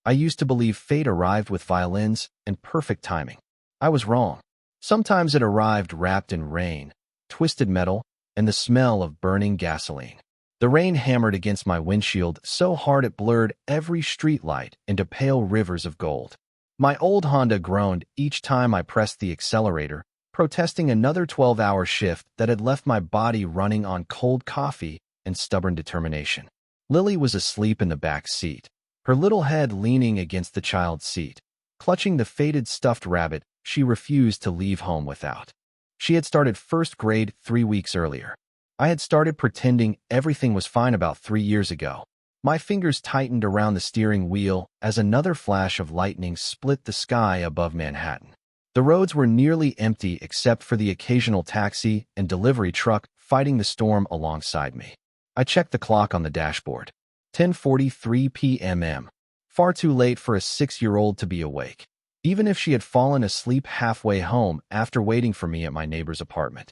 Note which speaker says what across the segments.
Speaker 1: I used to believe fate arrived with violins and perfect timing. I was wrong. Sometimes it arrived wrapped in rain, twisted metal, and the smell of burning gasoline. The rain hammered against my windshield so hard it blurred every streetlight into pale rivers of gold. My old Honda groaned each time I pressed the accelerator, protesting another 12-hour shift that had left my body running on cold coffee and stubborn determination. Lily was asleep in the back seat, her little head leaning against the child's seat, clutching the faded stuffed rabbit she refused to leave home without. She had started first grade 3 weeks earlier. I had started pretending everything was fine about 3 years ago. My fingers tightened around the steering wheel as another flash of lightning split the sky above Manhattan. The roads were nearly empty except for the occasional taxi and delivery truck fighting the storm alongside me. I checked the clock on the dashboard. 10:43 p.m. Far too late for a 6-year-old to be awake, even if she had fallen asleep halfway home after waiting for me at my neighbor's apartment.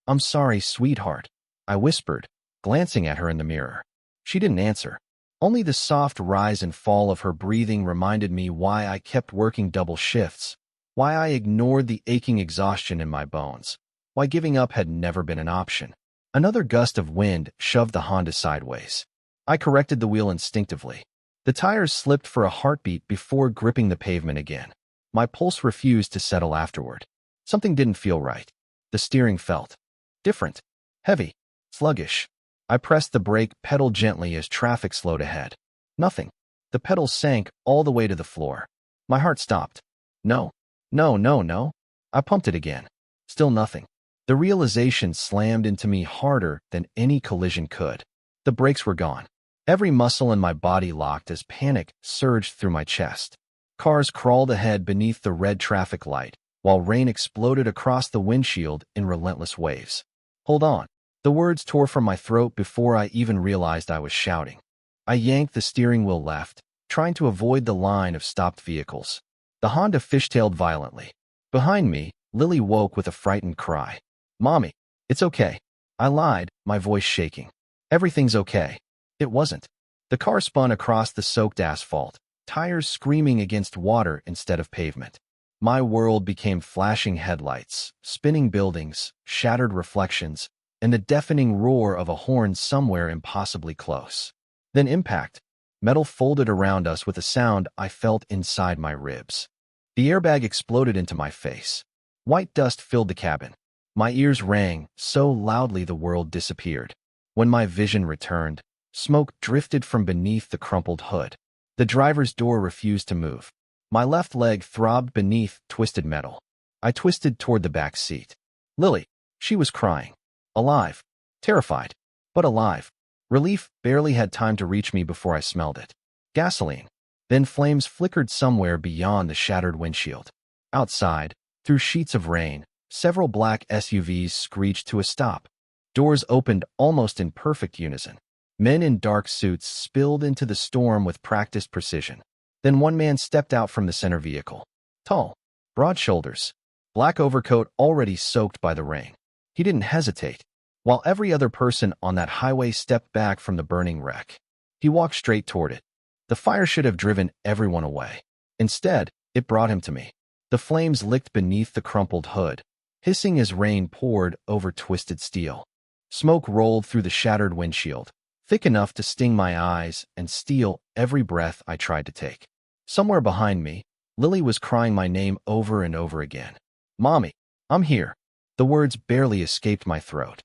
Speaker 1: "I'm sorry, sweetheart," I whispered, glancing at her in the mirror. She didn't answer. Only the soft rise and fall of her breathing reminded me why I kept working double shifts, why I ignored the aching exhaustion in my bones, why giving up had never been an option. Another gust of wind shoved the Honda sideways. I corrected the wheel instinctively. The tires slipped for a heartbeat before gripping the pavement again. My pulse refused to settle afterward. Something didn't feel right. The steering felt different, heavy, sluggish. I pressed the brake pedal gently as traffic slowed ahead. Nothing. The pedals sank all the way to the floor. My heart stopped. No. No, no, no. I pumped it again. Still nothing. The realization slammed into me harder than any collision could. The brakes were gone. Every muscle in my body locked as panic surged through my chest. Cars crawled ahead beneath the red traffic light, while rain exploded across the windshield in relentless waves. "Hold on." The words tore from my throat before I even realized I was shouting. I yanked the steering wheel left, trying to avoid the line of stopped vehicles. The Honda fishtailed violently. Behind me, Lily woke with a frightened cry. "Mommy, it's okay." I lied, my voice shaking. "Everything's okay." It wasn't. The car spun across the soaked asphalt, tires screaming against water instead of pavement. My world became flashing headlights, spinning buildings, shattered reflections, and the deafening roar of a horn somewhere impossibly close. Then impact. Metal folded around us with a sound I felt inside my ribs. The airbag exploded into my face. White dust filled the cabin. My ears rang so loudly the world disappeared. When my vision returned, smoke drifted from beneath the crumpled hood. The driver's door refused to move. My left leg throbbed beneath twisted metal. I twisted toward the back seat. Lily. She was crying. Alive. Terrified. But alive. Relief barely had time to reach me before I smelled it. Gasoline. Then flames flickered somewhere beyond the shattered windshield. Outside, through sheets of rain, several black SUVs screeched to a stop. Doors opened almost in perfect unison. Men in dark suits spilled into the storm with practiced precision. Then one man stepped out from the center vehicle. Tall, broad shoulders, black overcoat already soaked by the rain. He didn't hesitate, while every other person on that highway stepped back from the burning wreck. He walked straight toward it. The fire should have driven everyone away. Instead, it brought him to me. The flames licked beneath the crumpled hood, hissing as rain poured over twisted steel. Smoke rolled through the shattered windshield, thick enough to sting my eyes and steal every breath I tried to take. Somewhere behind me, Lily was crying my name over and over again. "Mommy, I'm here." The words barely escaped my throat.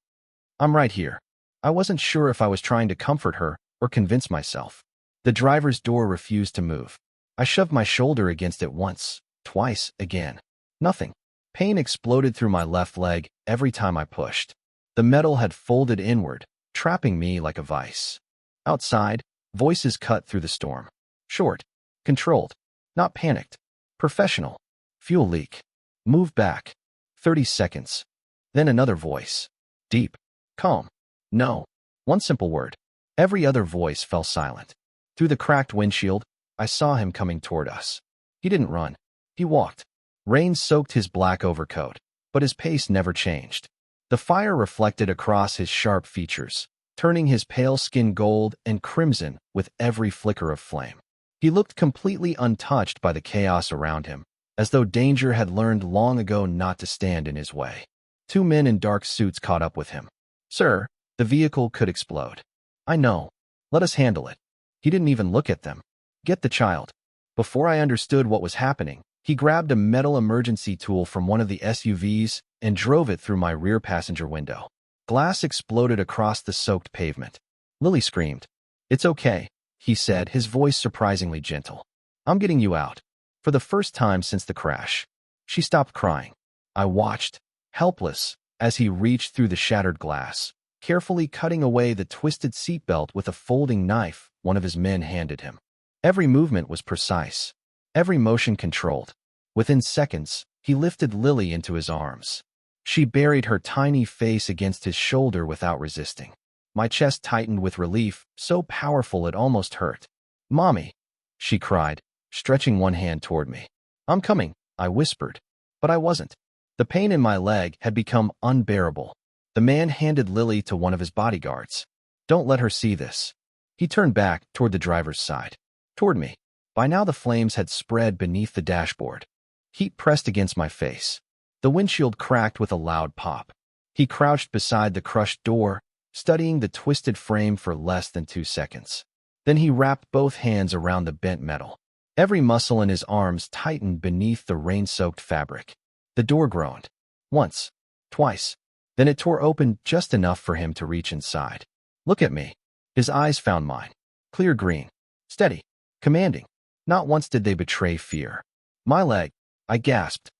Speaker 1: "I'm right here." I wasn't sure if I was trying to comfort her or convince myself. The driver's door refused to move. I shoved my shoulder against it once, twice, again. Nothing. Pain exploded through my left leg every time I pushed. The metal had folded inward, trapping me like a vice. Outside, voices cut through the storm. Short, controlled, not panicked. Professional. Fuel leak. Move back. 30 seconds. Then another voice. Deep. Calm. No. One simple word. Every other voice fell silent. Through the cracked windshield, I saw him coming toward us. He didn't run. He walked. Rain soaked his black overcoat, but his pace never changed. The fire reflected across his sharp features, turning his pale skin gold and crimson with every flicker of flame. He looked completely untouched by the chaos around him, as though danger had learned long ago not to stand in his way. Two men in dark suits caught up with him. "Sir, the vehicle could explode." "I know. Let us handle it." He didn't even look at them. "Get the child." Before I understood what was happening, he grabbed a metal emergency tool from one of the SUVs and drove it through my rear passenger window. Glass exploded across the soaked pavement. Lily screamed. "It's okay," he said, his voice surprisingly gentle. "I'm getting you out." For the first time since the crash, she stopped crying. I watched, helpless, as he reached through the shattered glass, carefully cutting away the twisted seatbelt with a folding knife one of his men handed him. Every movement was precise, every motion controlled. Within seconds, he lifted Lily into his arms. She buried her tiny face against his shoulder without resisting. My chest tightened with relief, so powerful it almost hurt. "Mommy," she cried, stretching one hand toward me. "I'm coming," I whispered. But I wasn't. The pain in my leg had become unbearable. The man handed Lily to one of his bodyguards. "Don't let her see this." He turned back toward the driver's side. Toward me. By now the flames had spread beneath the dashboard. Heat pressed against my face. The windshield cracked with a loud pop. He crouched beside the crushed door, studying the twisted frame for less than 2 seconds. Then he wrapped both hands around the bent metal. Every muscle in his arms tightened beneath the rain-soaked fabric. The door groaned. Once. Twice. Then it tore open just enough for him to reach inside. "Look at me." His eyes found mine. Clear green. Steady. Commanding. Not once did they betray fear. "My leg," I gasped.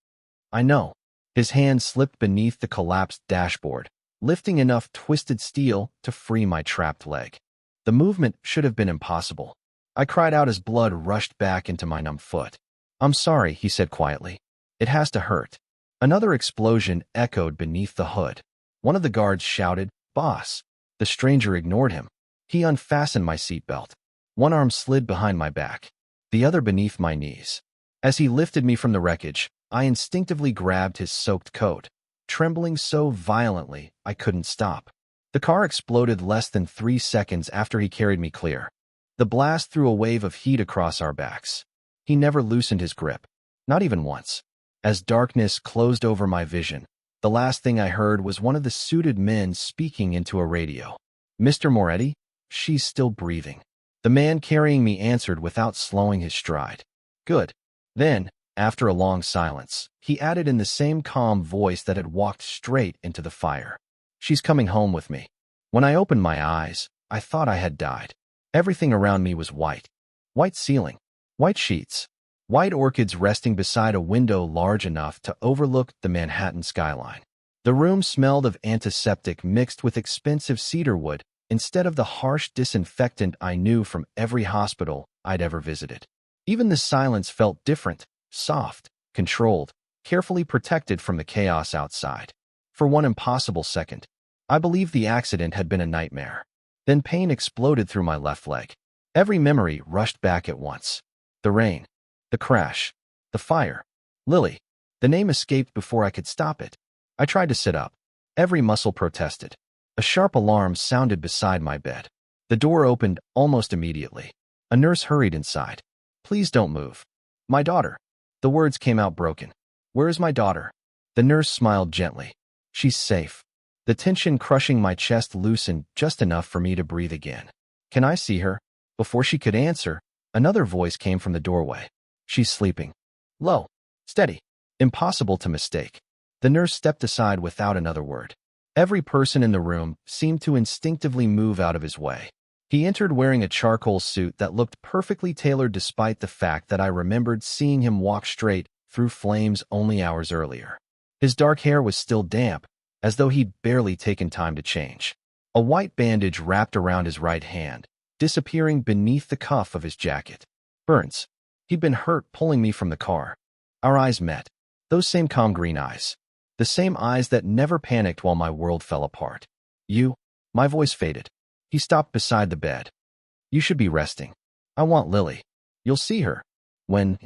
Speaker 1: "I know." His hand slipped beneath the collapsed dashboard, lifting enough twisted steel to free my trapped leg. The movement should have been impossible. I cried out as blood rushed back into my numb foot. "I'm sorry," he said quietly. "It has to hurt." Another explosion echoed beneath the hood. One of the guards shouted, "Boss." The stranger ignored him. He unfastened my seatbelt. One arm slid behind my back, the other beneath my knees. As he lifted me from the wreckage, I instinctively grabbed his soaked coat, trembling so violently I couldn't stop. The car exploded less than 3 seconds after he carried me clear. The blast threw a wave of heat across our backs. He never loosened his grip, not even once. As darkness closed over my vision, the last thing I heard was one of the suited men speaking into a radio. "Mr. Moretti, she's still breathing." The man carrying me answered without slowing his stride. "Good." Then, after a long silence, he added in the same calm voice that had walked straight into the fire. "She's coming home with me." When I opened my eyes, I thought I had died. Everything around me was white. White ceiling, white sheets, white orchids resting beside a window large enough to overlook the Manhattan skyline. The room smelled of antiseptic mixed with expensive cedar wood instead of the harsh disinfectant I knew from every hospital I'd ever visited. Even the silence felt different, soft, controlled, carefully protected from the chaos outside. For one impossible second, I believed the accident had been a nightmare. Then pain exploded through my left leg. Every memory rushed back at once. The rain, the crash, the fire, Lily. The name escaped before I could stop it. I tried to sit up. Every muscle protested. A sharp alarm sounded beside my bed. The door opened almost immediately. A nurse hurried inside. "Please don't move." "My daughter." The words came out broken. "Where is my daughter?" The nurse smiled gently. "She's safe." The tension crushing my chest loosened just enough for me to breathe again. "Can I see her?" Before she could answer, another voice came from the doorway. "She's sleeping." Low. Steady. Impossible to mistake. The nurse stepped aside without another word. Every person in the room seemed to instinctively move out of his way. He entered wearing a charcoal suit that looked perfectly tailored despite the fact that I remembered seeing him walk straight through flames only hours earlier. His dark hair was still damp, as though he'd barely taken time to change. A white bandage wrapped around his right hand, disappearing beneath the cuff of his jacket. Burns. He'd been hurt pulling me from the car. Our eyes met. Those same calm green eyes. The same eyes that never panicked while my world fell apart. "You?" My voice faded. He stopped beside the bed. "You should be resting. I want Lily. You'll see her. When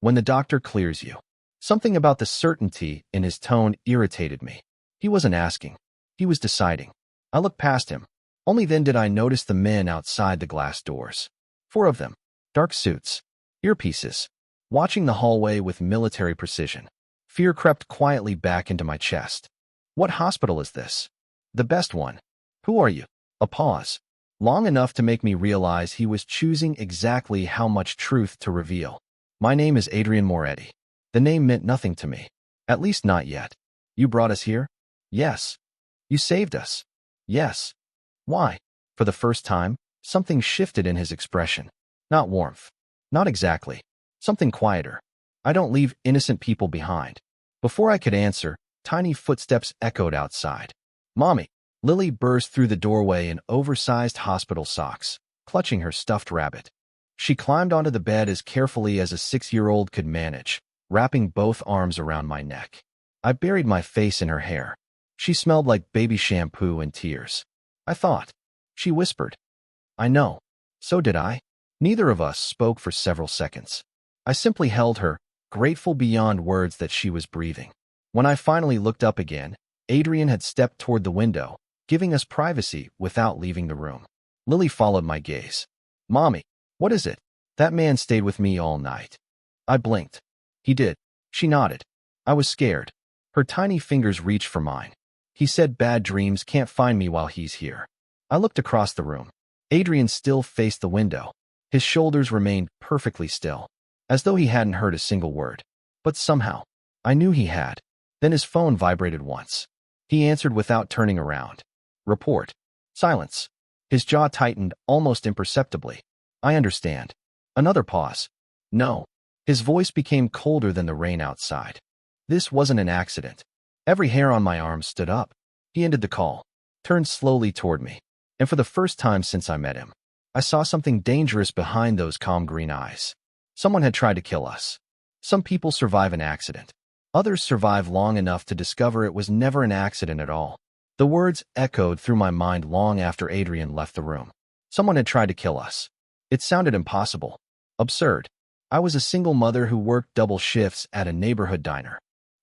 Speaker 1: the doctor clears you." Something about the certainty in his tone irritated me. He wasn't asking. He was deciding. I looked past him. Only then did I notice the men outside the glass doors. 4 of them. Dark suits. earpieces, watching the hallway with military precision. Fear crept quietly back into my chest. What hospital is this? The best one. Who are you? A pause, long enough to make me realize he was choosing exactly how much truth to reveal. My name is Ethan Moretti. The name meant nothing to me. At least not yet. You brought us here? Yes. You saved us? Yes. Why? For the first time, something shifted in his expression. Not warmth. Not exactly. Something quieter. I don't leave innocent people behind. Before I could answer, tiny footsteps echoed outside. Mommy! Lily burst through the doorway in oversized hospital socks, clutching her stuffed rabbit. She climbed onto the bed as carefully as a 6-year-old could manage, wrapping both arms around my neck. I buried my face in her hair. She smelled like baby shampoo and tears. I thought. She whispered. I know. So did I. Neither of us spoke for several seconds. I simply held her, grateful beyond words that she was breathing. When I finally looked up again, Adrian had stepped toward the window, giving us privacy without leaving the room. Lily followed my gaze. Mommy, what is it? That man stayed with me all night. I blinked. He did. She nodded. I was scared. Her tiny fingers reached for mine. He said bad dreams can't find me while he's here. I looked across the room. Adrian still faced the window. His shoulders remained perfectly still, as though he hadn't heard a single word. But somehow, I knew he had. Then his phone vibrated once. He answered without turning around. Report. Silence. His jaw tightened almost imperceptibly. I understand. Another pause. No. His voice became colder than the rain outside. This wasn't an accident. Every hair on my arm stood up. He ended the call, turned slowly toward me, and for the first time since I met him, I saw something dangerous behind those calm green eyes. Someone had tried to kill us. Some people survive an accident. Others survive long enough to discover it was never an accident at all. The words echoed through my mind long after Adrian left the room. Someone had tried to kill us. It sounded impossible. Absurd. I was a single mother who worked double shifts at a neighborhood diner.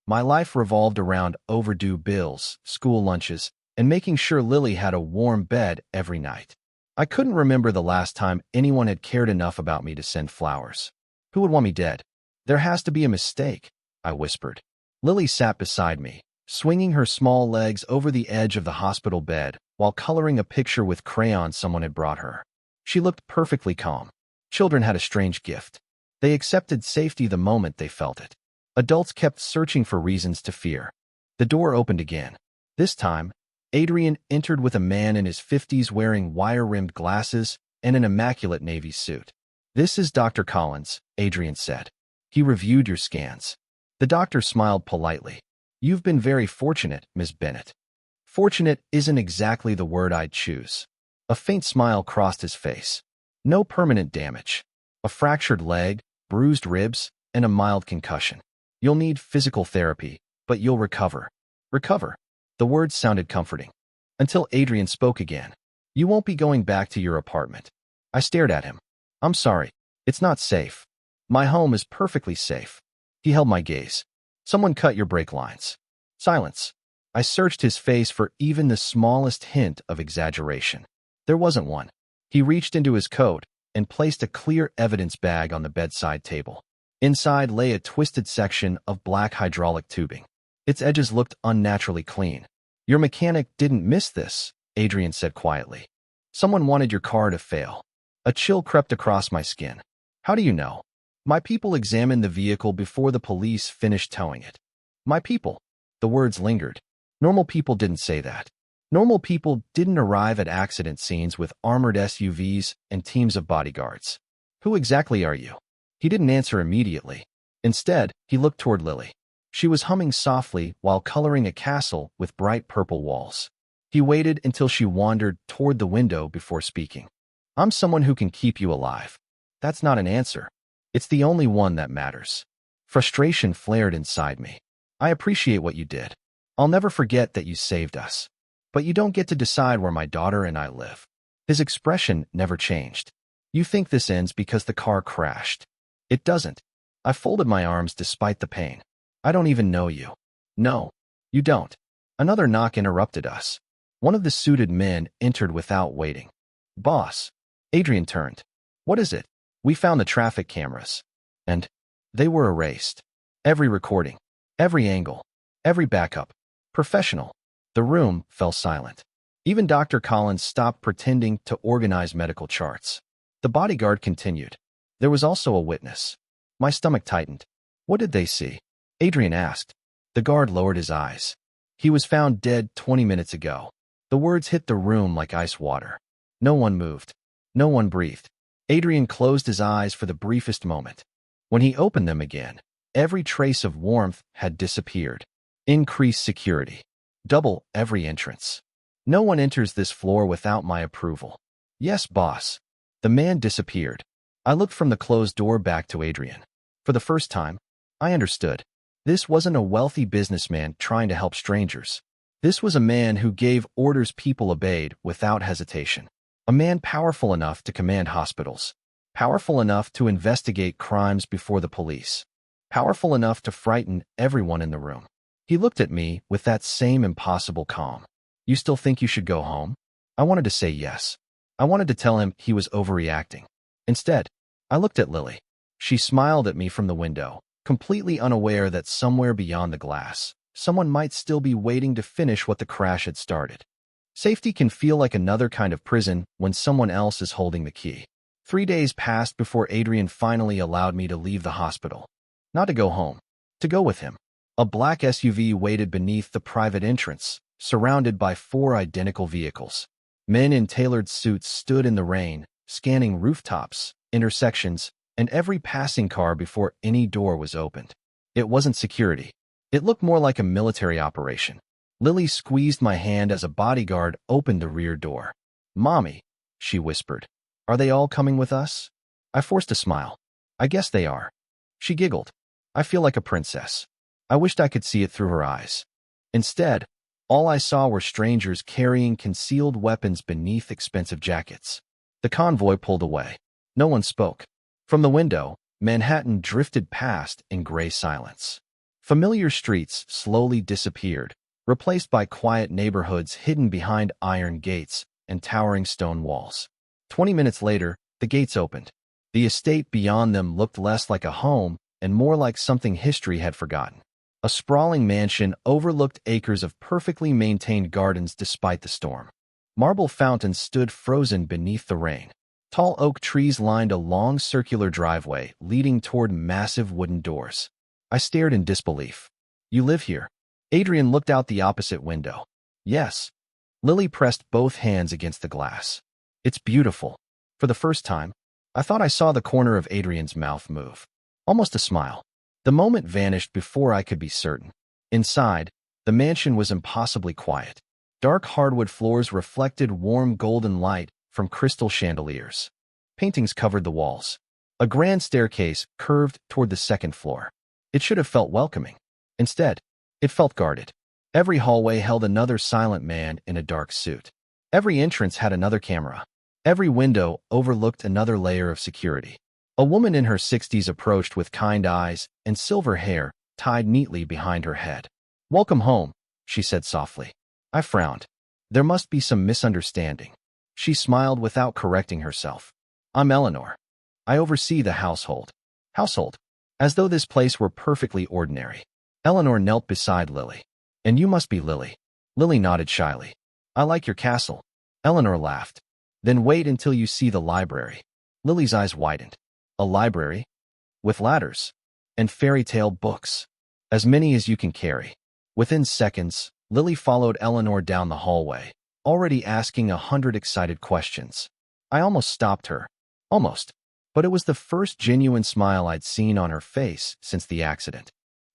Speaker 1: My life revolved around overdue bills, school lunches, and making sure Lily had a warm bed every night. I couldn't remember the last time anyone had cared enough about me to send flowers. Who would want me dead? There has to be a mistake, I whispered. Lily sat beside me, swinging her small legs over the edge of the hospital bed while coloring a picture with crayons someone had brought her. She looked perfectly calm. Children had a strange gift. They accepted safety the moment they felt it. Adults kept searching for reasons to fear. The door opened again. This time, Adrian entered with a man in his 50s wearing wire-rimmed glasses and an immaculate navy suit. This is Dr. Collins, Adrian said. He reviewed your scans. The doctor smiled politely. You've been very fortunate, Ms. Bennett. Fortunate isn't exactly the word I'd choose. A faint smile crossed his face. No permanent damage. A fractured leg, bruised ribs, and a mild concussion. You'll need physical therapy, but you'll recover. Recover. The words sounded comforting. Until Adrian spoke again. You won't be going back to your apartment. I stared at him. I'm sorry. It's not safe. My home is perfectly safe. He held my gaze. Someone cut your brake lines. Silence. I searched his face for even the smallest hint of exaggeration. There wasn't one. He reached into his coat and placed a clear evidence bag on the bedside table. Inside lay a twisted section of black hydraulic tubing. Its edges looked unnaturally clean. Your mechanic didn't miss this, Adrian said quietly. Someone wanted your car to fail. A chill crept across my skin. How do you know? My people examined the vehicle before the police finished towing it. My people. The words lingered. Normal people didn't say that. Normal people didn't arrive at accident scenes with armored SUVs and teams of bodyguards. Who exactly are you? He didn't answer immediately. Instead, he looked toward Lily. She was humming softly while coloring a castle with bright purple walls. He waited until she wandered toward the window before speaking. I'm someone who can keep you alive. That's not an answer. It's the only one that matters. Frustration flared inside me. I appreciate what you did. I'll never forget that you saved us. But you don't get to decide where my daughter and I live. His expression never changed. You think this ends because the car crashed. It doesn't. I folded my arms despite the pain. I don't even know you. No, you don't. Another knock interrupted us. One of the suited men entered without waiting. Boss. Adrian turned. What is it? We found the traffic cameras. And they were erased. Every recording, every angle, every backup. Professional. The room fell silent. Even Dr. Collins stopped pretending to organize medical charts. The bodyguard continued. There was also a witness. My stomach tightened. What did they see? Adrian asked. The guard lowered his eyes. He was found dead 20 minutes ago. The words hit the room like ice water. No one moved. No one breathed. Adrian closed his eyes for the briefest moment. When he opened them again, every trace of warmth had disappeared. Increased security. Double every entrance. No one enters this floor without my approval. Yes, boss. The man disappeared. I looked from the closed door back to Adrian. For the first time, I understood. This wasn't a wealthy businessman trying to help strangers. This was a man who gave orders people obeyed without hesitation. A man powerful enough to command hospitals. Powerful enough to investigate crimes before the police. Powerful enough to frighten everyone in the room. He looked at me with that same impossible calm. You still think you should go home? I wanted to say yes. I wanted to tell him he was overreacting. Instead, I looked at Lily. She smiled at me from the window, completely unaware that somewhere beyond the glass, someone might still be waiting to finish what the crash had started. Safety can feel like another kind of prison when someone else is holding the key. 3 days passed before Adrian finally allowed me to leave the hospital. Not to go home, to go with him. A black SUV waited beneath the private entrance, surrounded by 4 identical vehicles. Men in tailored suits stood in the rain, scanning rooftops, intersections, and every passing car before any door was opened. It wasn't security. It looked more like a military operation. Lily squeezed my hand as a bodyguard opened the rear door. Mommy, she whispered. Are they all coming with us? I forced a smile. I guess they are. She giggled. I feel like a princess. I wished I could see it through her eyes. Instead, all I saw were strangers carrying concealed weapons beneath expensive jackets. The convoy pulled away. No one spoke. From the window, Manhattan drifted past in gray silence. Familiar streets slowly disappeared, replaced by quiet neighborhoods hidden behind iron gates and towering stone walls. 20 minutes later, the gates opened. The estate beyond them looked less like a home and more like something history had forgotten. A sprawling mansion overlooked acres of perfectly maintained gardens despite the storm. Marble fountains stood frozen beneath the rain. Tall oak trees lined a long circular driveway leading toward massive wooden doors. I stared in disbelief. You live here? Adrian looked out the opposite window. Yes. Lily pressed both hands against the glass. It's beautiful. For the first time, I thought I saw the corner of Adrian's mouth move. Almost a smile. The moment vanished before I could be certain. Inside, the mansion was impossibly quiet. Dark hardwood floors reflected warm golden light from crystal chandeliers. Paintings covered the walls. A grand staircase curved toward the second floor. It should have felt welcoming. Instead, it felt guarded. Every hallway held another silent man in a dark suit. Every entrance had another camera. Every window overlooked another layer of security. A woman in her 60s approached with kind eyes and silver hair tied neatly behind her head. Welcome home, she said softly. I frowned. There must be some misunderstanding. She smiled without correcting herself. I'm Eleanor. I oversee the household. Household? As though this place were perfectly ordinary. Eleanor knelt beside Lily. And you must be Lily. Lily nodded shyly. I like your castle. Eleanor laughed. Then wait until you see the library. Lily's eyes widened. A library? With ladders. And fairy tale books. As many as you can carry. Within seconds, Lily followed Eleanor down the hallway, already asking 100 excited questions. I almost stopped her. Almost. But it was the first genuine smile I'd seen on her face since the accident.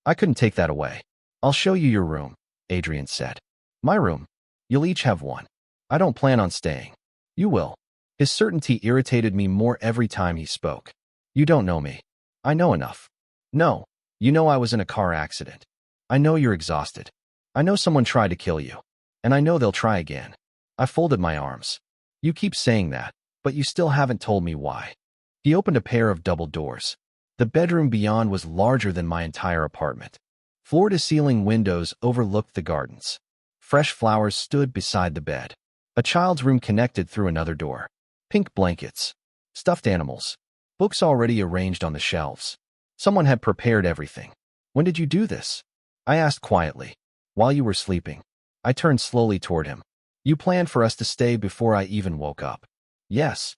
Speaker 1: I couldn't take that away. I'll show you your room, Adrian said. My room? You'll each have one. I don't plan on staying. You will. His certainty irritated me more every time he spoke. You don't know me. I know enough. No, you know I was in a car accident. I know you're exhausted. I know someone tried to kill you. And I know they'll try again. I folded my arms. You keep saying that, but you still haven't told me why. He opened a pair of double doors. The bedroom beyond was larger than my entire apartment. Floor-to-ceiling windows overlooked the gardens. Fresh flowers stood beside the bed. A child's room connected through another door. Pink blankets. Stuffed animals. Books already arranged on the shelves. Someone had prepared everything. When did you do this? I asked quietly. While you were sleeping. I turned slowly toward him. You planned for us to stay before I even woke up. Yes.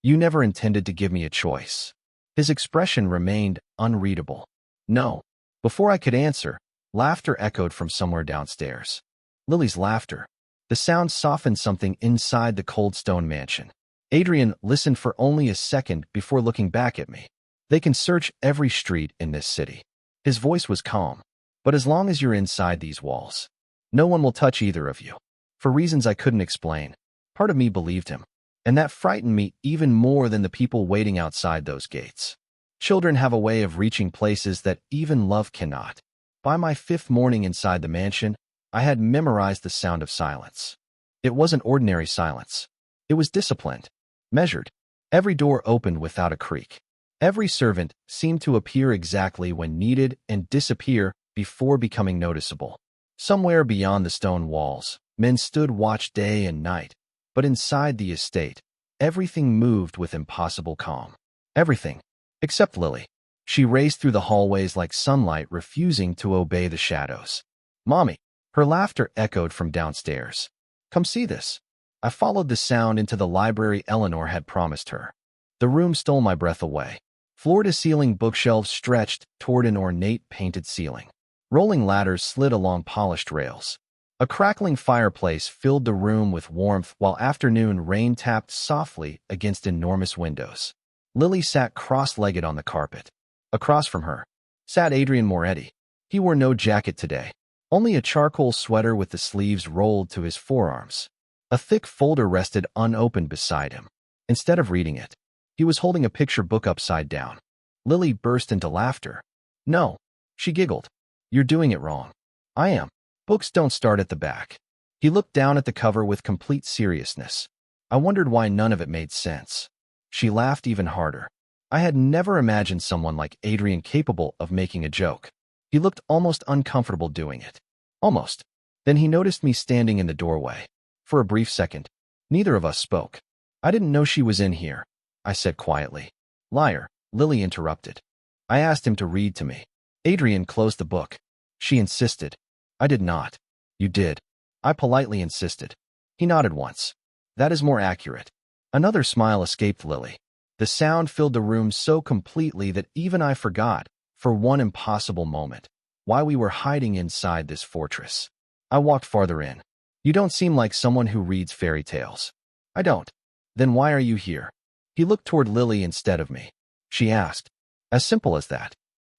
Speaker 1: You never intended to give me a choice. His expression remained unreadable. No. Before I could answer, laughter echoed from somewhere downstairs. Lily's laughter. The sound softened something inside the cold stone mansion. Adrian listened for only a second before looking back at me. They can search every street in this city. His voice was calm. But as long as you're inside these walls, no one will touch either of you. For reasons I couldn't explain, part of me believed him. And that frightened me even more than the people waiting outside those gates. Children have a way of reaching places that even love cannot. By my 5th morning inside the mansion, I had memorized the sound of silence. It wasn't ordinary silence. It was disciplined, measured. Every door opened without a creak. Every servant seemed to appear exactly when needed and disappear before becoming noticeable. Somewhere beyond the stone walls, men stood watch day and night. But inside the estate, everything moved with impossible calm. Everything. Except Lily. She raced through the hallways like sunlight, refusing to obey the shadows. Mommy. Her laughter echoed from downstairs. Come see this. I followed the sound into the library Eleanor had promised her. The room stole my breath away. Floor-to-ceiling bookshelves stretched toward an ornate painted ceiling. Rolling ladders slid along polished rails. A crackling fireplace filled the room with warmth while afternoon rain tapped softly against enormous windows. Lily sat cross-legged on the carpet. Across from her sat Ethan Moretti. He wore no jacket today, only a charcoal sweater with the sleeves rolled to his forearms. A thick folder rested unopened beside him. Instead of reading it, he was holding a picture book upside down. Lily burst into laughter. No, she giggled. You're doing it wrong. I am. Books don't start at the back. He looked down at the cover with complete seriousness. I wondered why none of it made sense. She laughed even harder. I had never imagined someone like Adrian capable of making a joke. He looked almost uncomfortable doing it. Almost. Then he noticed me standing in the doorway. For a brief second, neither of us spoke. I didn't know she was in here, I said quietly. Liar, Lily interrupted. I asked him to read to me. Adrian closed the book. She insisted. I did not. You did. I politely insisted. He nodded once. That is more accurate. Another smile escaped Lily. The sound filled the room so completely that even I forgot, for one impossible moment, why we were hiding inside this fortress. I walked farther in. You don't seem like someone who reads fairy tales. I don't. Then why are you here? He looked toward Lily instead of me. She asked. As simple as that.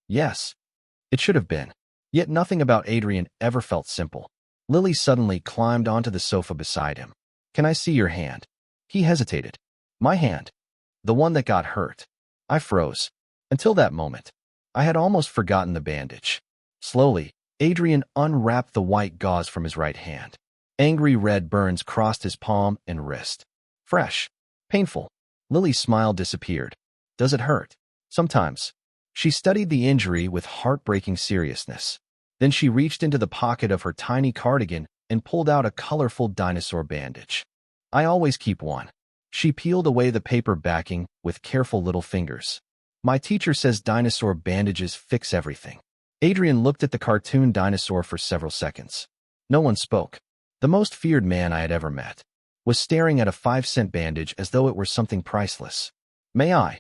Speaker 1: Yes. It should have been. Yet nothing about Adrian ever felt simple. Lily suddenly climbed onto the sofa beside him. Can I see your hand? He hesitated. My hand. The one that got hurt. I froze. Until that moment, I had almost forgotten the bandage. Slowly, Adrian unwrapped the white gauze from his right hand. Angry red burns crossed his palm and wrist. Fresh. Painful. Lily's smile disappeared. Does it hurt? Sometimes. She studied the injury with heartbreaking seriousness. Then she reached into the pocket of her tiny cardigan and pulled out a colorful dinosaur bandage. I always keep one. She peeled away the paper backing with careful little fingers. My teacher says dinosaur bandages fix everything. Adrian looked at the cartoon dinosaur for several seconds. No one spoke. The most feared man I had ever met was staring at a 5-cent bandage as though it were something priceless. May I?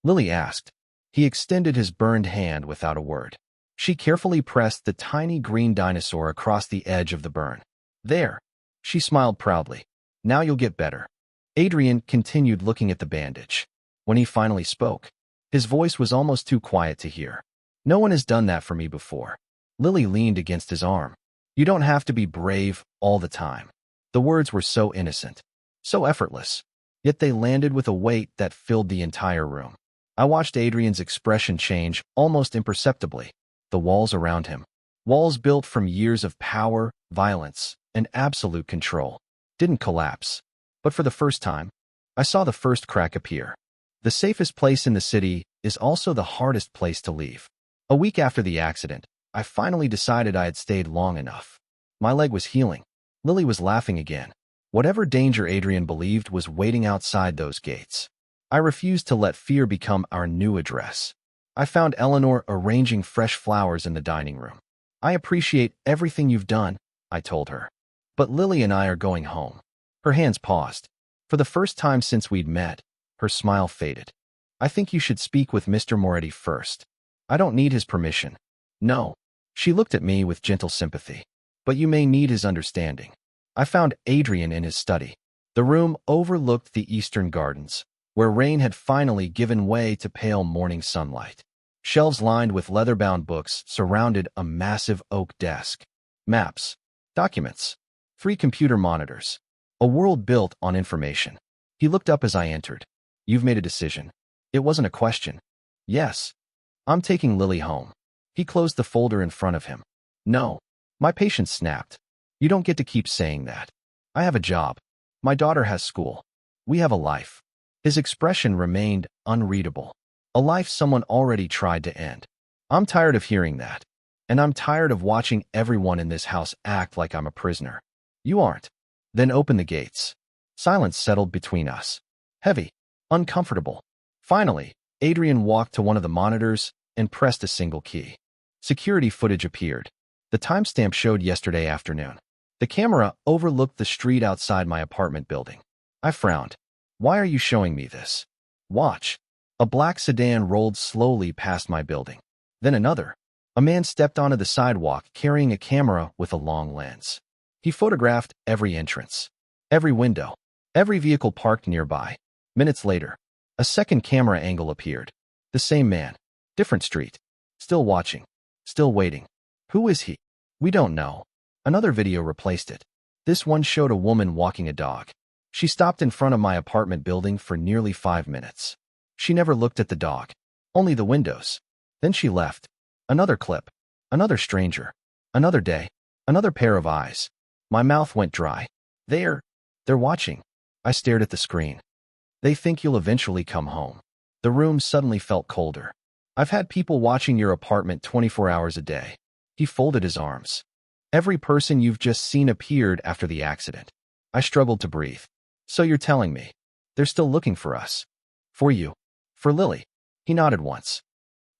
Speaker 1: Lily asked. He extended his burned hand without a word. She carefully pressed the tiny green dinosaur across the edge of the burn. There. She smiled proudly. Now you'll get better. Adrian continued looking at the bandage. When he finally spoke, his voice was almost too quiet to hear. No one has done that for me before. Lily leaned against his arm. You don't have to be brave all the time. The words were so innocent, so effortless, yet they landed with a weight that filled the entire room. I watched Adrian's expression change almost imperceptibly. The walls around him, walls built from years of power, violence, and absolute control, didn't collapse. But for the first time, I saw the first crack appear. The safest place in the city is also the hardest place to leave. A week after the accident, I finally decided I had stayed long enough. My leg was healing. Lily was laughing again. Whatever danger Adrian believed was waiting outside those gates. I refused to let fear become our new address. I found Eleanor arranging fresh flowers in the dining room. I appreciate everything you've done, I told her. But Lily and I are going home. Her hands paused. For the first time since we'd met, her smile faded. I think you should speak with Mr. Moretti first. I don't need his permission. No. She looked at me with gentle sympathy. But you may need his understanding. I found Adrian in his study. The room overlooked the eastern gardens, where rain had finally given way to pale morning sunlight. Shelves lined with leather-bound books surrounded a massive oak desk. Maps, documents, 3 computer monitors, a world built on information. He looked up as I entered. You've made a decision. It wasn't a question. Yes. I'm taking Lily home. He closed the folder in front of him. No. My patience snapped. You don't get to keep saying that. I have a job. My daughter has school. We have a life. His expression remained unreadable. A life someone already tried to end. I'm tired of hearing that. And I'm tired of watching everyone in this house act like I'm a prisoner. You aren't. Then open the gates. Silence settled between us. Heavy. Uncomfortable. Finally, Adrian walked to one of the monitors and pressed a single key. Security footage appeared. The timestamp showed yesterday afternoon. The camera overlooked the street outside my apartment building. I frowned. Why are you showing me this? Watch. A black sedan rolled slowly past my building. Then another. A man stepped onto the sidewalk carrying a camera with a long lens. He photographed every entrance, every window, every vehicle parked nearby. Minutes later, a second camera angle appeared. The same man, different street. Still watching, still waiting. Who is he? We don't know. Another video replaced it. This one showed a woman walking a dog. She stopped in front of my apartment building for nearly 5 minutes. She never looked at the dog, only the windows. Then she left. Another clip. Another stranger. Another day. Another pair of eyes. My mouth went dry. They're watching. I stared at the screen. They think you'll eventually come home. The room suddenly felt colder. I've had people watching your apartment 24 hours a day. He folded his arms. Every person you've just seen appeared after the accident. I struggled to breathe. So you're telling me they're still looking for us? For you? For Lily? He nodded once.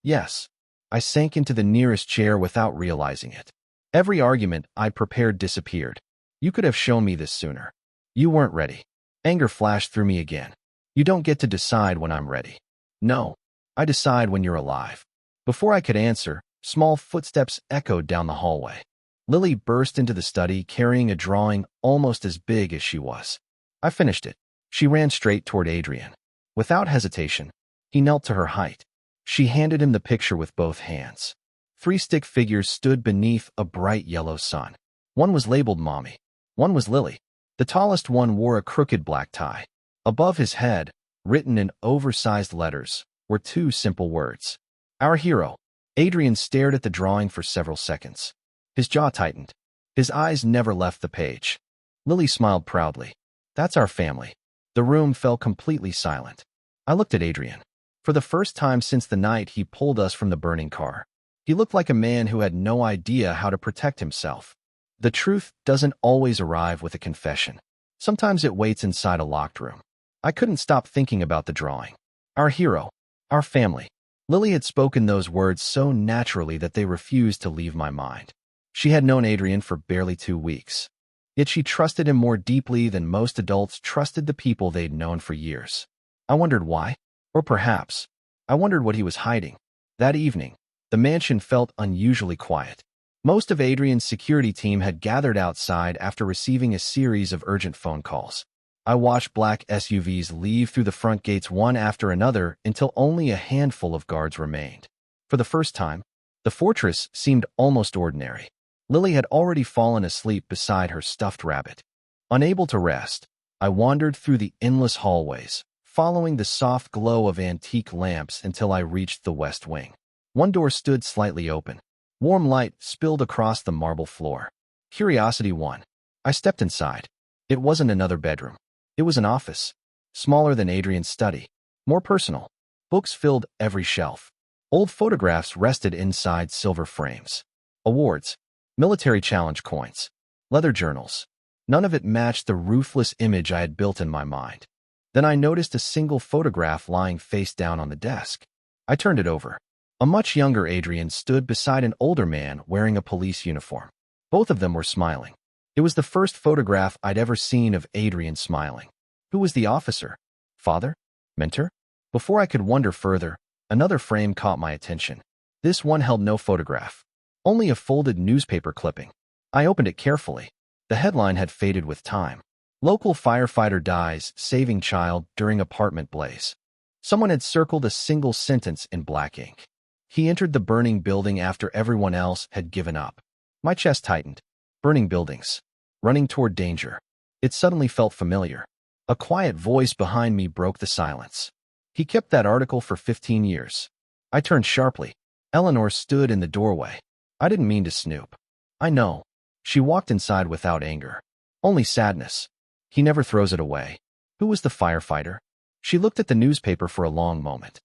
Speaker 1: Yes. I sank into the nearest chair without realizing it. Every argument I'd prepared disappeared. You could have shown me this sooner. You weren't ready. Anger flashed through me again. You don't get to decide when I'm ready. No. I decide when you're alive. Before I could answer, small footsteps echoed down the hallway. Lily burst into the study carrying a drawing almost as big as she was. I finished it. She ran straight toward Adrian. Without hesitation, he knelt to her height. She handed him the picture with both hands. 3 stick figures stood beneath a bright yellow sun. One was labeled Mommy. One was Lily. The tallest one wore a crooked black tie. Above his head, written in oversized letters, were 2 simple words. Our hero. Adrian stared at the drawing for several seconds. His jaw tightened. His eyes never left the page. Lily smiled proudly. That's our family. The room fell completely silent. I looked at Adrian. For the first time since the night he pulled us from the burning car. He looked like a man who had no idea how to protect himself. The truth doesn't always arrive with a confession. Sometimes it waits inside a locked room. I couldn't stop thinking about the drawing. Our hero. Our family. Lily had spoken those words so naturally that they refused to leave my mind. She had known Adrian for barely 2 weeks. Yet she trusted him more deeply than most adults trusted the people they'd known for years. I wondered why. Or perhaps, I wondered what he was hiding. That evening, the mansion felt unusually quiet. Most of Adrian's security team had gathered outside after receiving a series of urgent phone calls. I watched black SUVs leave through the front gates one after another until only a handful of guards remained. For the first time, the fortress seemed almost ordinary. Lily had already fallen asleep beside her stuffed rabbit. Unable to rest, I wandered through the endless hallways, following the soft glow of antique lamps until I reached the west wing. One door stood slightly open. Warm light spilled across the marble floor. Curiosity won. I stepped inside. It wasn't another bedroom. It was an office. Smaller than Adrian's study. More personal. Books filled every shelf. Old photographs rested inside silver frames. Awards. Military challenge coins. Leather journals. None of it matched the ruthless image I had built in my mind. Then I noticed a single photograph lying face down on the desk. I turned it over. A much younger Adrian stood beside an older man wearing a police uniform. Both of them were smiling. It was the first photograph I'd ever seen of Adrian smiling. Who was the officer? Father? Mentor? Before I could wonder further, another frame caught my attention. This one held no photograph, only a folded newspaper clipping. I opened it carefully. The headline had faded with time. Local firefighter dies, saving child during apartment blaze. Someone had circled a single sentence in black ink. He entered the burning building after everyone else had given up. My chest tightened. Burning buildings. Running toward danger. It suddenly felt familiar. A quiet voice behind me broke the silence. He kept that article for 15 years. I turned sharply. Eleanor stood in the doorway. I didn't mean to snoop. I know. She walked inside without anger. Only sadness. He never throws it away. Who was the firefighter? She looked at the newspaper for a long moment.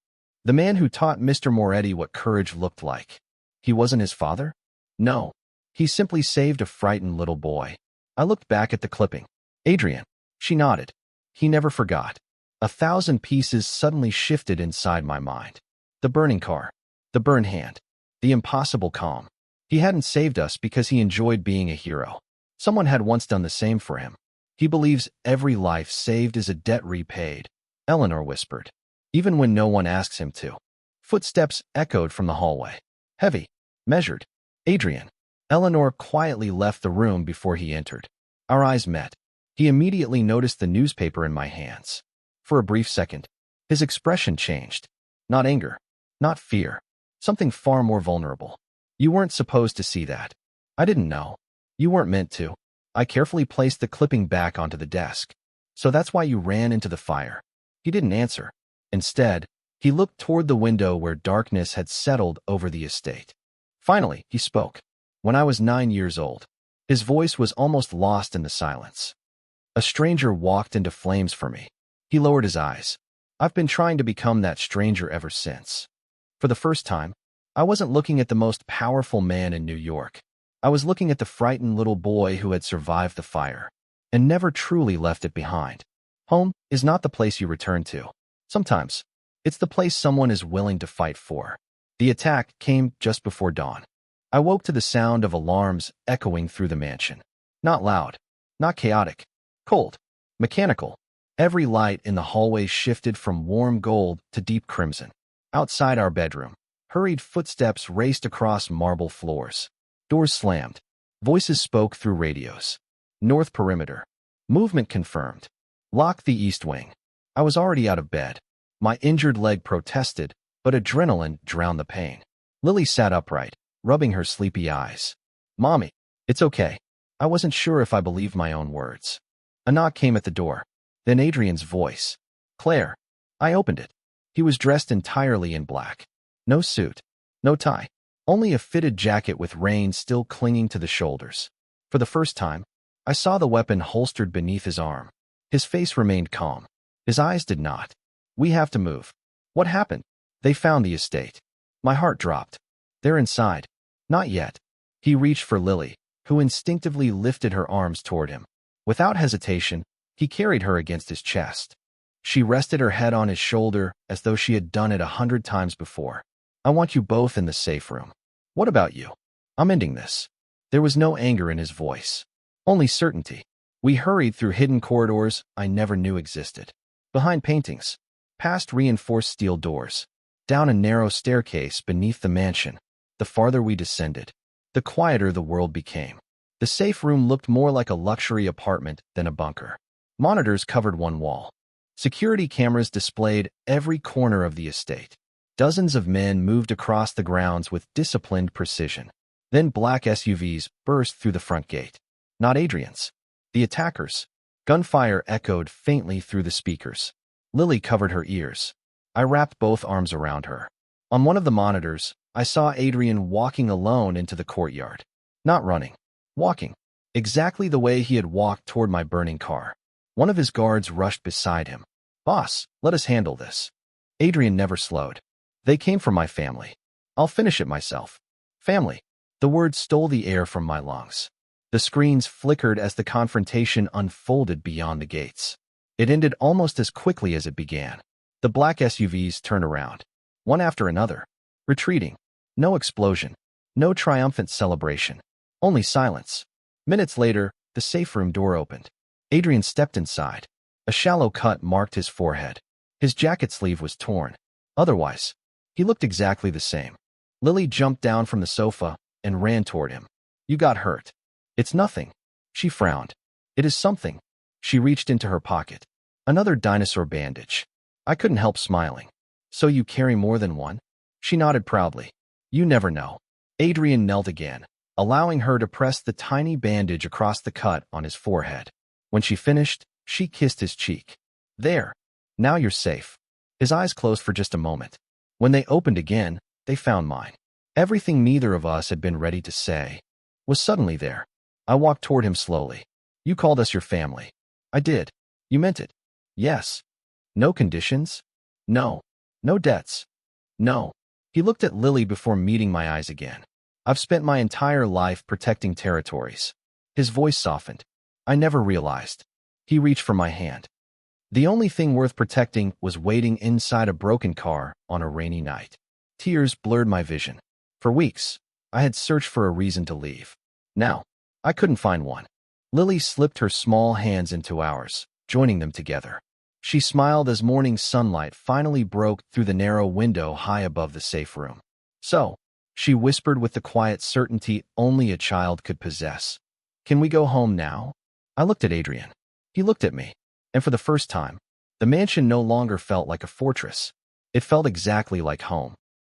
Speaker 1: The man who taught Mr. Moretti what courage looked like. He wasn't his father? No. He simply saved a frightened little boy. I looked back at the clipping. Adrian. She nodded. He never forgot. 1,000 pieces suddenly shifted inside my mind. The burning car. The burned hand. The impossible calm. He hadn't saved us because he enjoyed being a hero. Someone had once done the same for him. He believes every life saved is a debt repaid, Eleanor whispered, even when no one asks him to. Footsteps echoed from the hallway. Heavy. Measured. Adrian. Eleanor quietly left the room before he entered. Our eyes met. He immediately noticed the newspaper in my hands. For a brief second, his expression changed. Not anger. Not fear. Something far more vulnerable. You weren't supposed to see that. I didn't know. You weren't meant to. I carefully placed the clipping back onto the desk. So that's why you ran into the fire. He didn't answer. Instead, he looked toward the window where darkness had settled over the estate. Finally, he spoke. When I was 9 years old. His voice was almost lost in the silence. A stranger walked into flames for me. He lowered his eyes. I've been trying to become that stranger ever since. For the first time, I wasn't looking at the most powerful man in New York. I was looking at the frightened little boy who had survived the fire and never truly left it behind. Home is not the place you return to. Sometimes, it's the place someone is willing to fight for. The attack came just before dawn. I woke to the sound of alarms echoing through the mansion. Not loud, not chaotic, cold, mechanical. Every light in the hallway shifted from warm gold to deep crimson. Outside our bedroom, hurried footsteps raced across marble floors. Doors slammed. Voices spoke through radios. North perimeter. Movement confirmed. Lock the east wing. I was already out of bed. My injured leg protested, but adrenaline drowned the pain. Lily sat upright, rubbing her sleepy eyes. Mommy, it's okay. I wasn't sure if I believed my own words. A knock came at the door. Then Adrian's voice. Claire. I opened it. He was dressed entirely in black. No suit. No tie. Only a fitted jacket with reins still clinging to the shoulders. For the first time, I saw the weapon holstered beneath his arm. His face remained calm. His eyes did not. We have to move. What happened? They found the estate. My heart dropped. They're inside. Not yet. He reached for Lily, who instinctively lifted her arms toward him. Without hesitation, he carried her against his chest. She rested her head on his shoulder as though she had done it 100 times before. I want you both in the safe room. What about you? I'm ending this. There was no anger in his voice. Only certainty. We hurried through hidden corridors I never knew existed. Behind paintings. Past reinforced steel doors. Down a narrow staircase beneath the mansion. The farther we descended, the quieter the world became. The safe room looked more like a luxury apartment than a bunker. Monitors covered one wall. Security cameras displayed every corner of the estate. Dozens of men moved across the grounds with disciplined precision. Then black SUVs burst through the front gate. Not Adrian's. The attackers. Gunfire echoed faintly through the speakers. Lily covered her ears. I wrapped both arms around her. On one of the monitors, I saw Adrian walking alone into the courtyard. Not running. Walking. Exactly the way he had walked toward my burning car. One of his guards rushed beside him. Boss, let us handle this. Adrian never slowed. They came from my family. I'll finish it myself. Family. The word stole the air from my lungs. The screens flickered as the confrontation unfolded beyond the gates. It ended almost as quickly as it began. The black SUVs turned around. One after another. retreating. No explosion. No triumphant celebration. Only silence. Minutes later, the safe room door opened. Adrian stepped inside. A shallow cut marked his forehead. His jacket sleeve was torn. Otherwise, he looked exactly the same. Lily jumped down from the sofa and ran toward him. You got hurt. It's nothing. She frowned. It is something. She reached into her pocket. Another dinosaur bandage. I couldn't help smiling. So you carry more than one? She nodded proudly. You never know. Adrian knelt again, allowing her to press the tiny bandage across the cut on his forehead. When she finished, she kissed his cheek. There. Now you're safe. His eyes closed for just a moment. When they opened again, they found mine. Everything neither of us had been ready to say was suddenly there. I walked toward him slowly. You called us your family. I did. You meant it. Yes. No conditions? No. No debts. No. He looked at Lily before meeting my eyes again. I've spent my entire life protecting territories. His voice softened. I never realized. He reached for my hand. The only thing worth protecting was waiting inside a broken car on a rainy night. Tears blurred my vision. For weeks, I had searched for a reason to leave. Now, I couldn't find one. Lily slipped her small hands into ours, joining them together. She smiled as morning sunlight finally broke through the narrow window high above the safe room. So, she whispered with the quiet certainty only a child could possess. Can we go home now? I looked at Adrian. He looked at me. And for the first time, the mansion no longer felt like a fortress. It felt exactly like home.